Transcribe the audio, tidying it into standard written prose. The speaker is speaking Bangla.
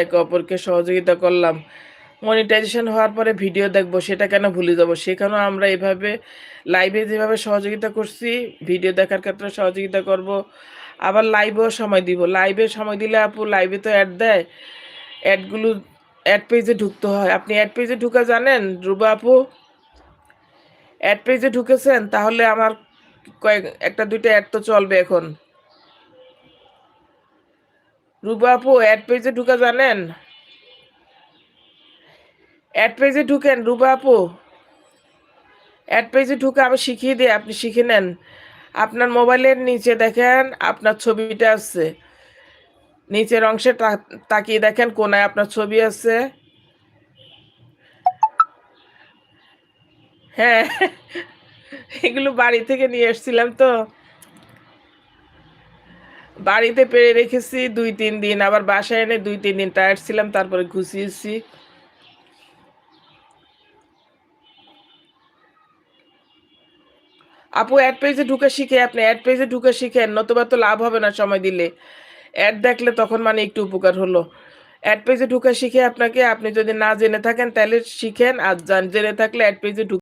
একে অপরকে সহযোগিতা করলাম। মনিটাইজেশন হওয়ার পরে ভিডিও দেখব, সেটা কেন ভুলে যাব? সেখানেও আমরা এভাবে লাইভে যেভাবে সহযোগিতা করছি, ভিডিও দেখার ক্ষেত্রে সহযোগিতা করব। আবার লাইভেও সময় দিব। লাইভে সময় দিলে আপু লাইভে তো অ্যাড দেয়, অ্যাডগুলো অ্যাড পেজে ঢুকতে হয়। আপনি অ্যাড পেজে ঢুকা জানেন রুবা আপু? অ্যাড পেজে ঢুকেছেন? তাহলে আমার কয়েক একটা দুইটা অ্যাড তো চলবে এখন। রুবা আপু অ্যাড পেজে ঢুকা জানেন? অ্যাড পেজে ঢুকেন রুবা আপু। অ্যাড পেজে ঢুকে আমি শিখিয়ে দিই, আপনি শিখে নেন। আপনার মোবাইলের নিচে দেখেন আপনার ছবিটা আছে, নিচের অংশে তাকিয়ে দেখেন কোনায় আপনার ছবি আছে। হ্যাঁ, এগুলো বাড়ি থেকে নিয়ে এসেছিলাম তো, বাড়িতে পেরে রেখেছি 2-3 দিন, আবার বাসায় এনে 2-3 দিন টায়ার্ড ছিলাম, তারপরে গুছিয়েছি। আপু অ্যাড পেজে ঢুকে শিখে, আপনি অ্যাড পেজে ঢুকে শিখেন, নতুবা তো লাভ হবে না সময় দিলে। অ্যাড দেখলে তখন মানে একটু উপকার হলো। অ্যাড পেজে ঢুকে শিখে আপনাকে, আপনি যদি না জেনে থাকেন তাহলে শিখেন, আর জেনে থাকলে অ্যাড পেজে ঢুকে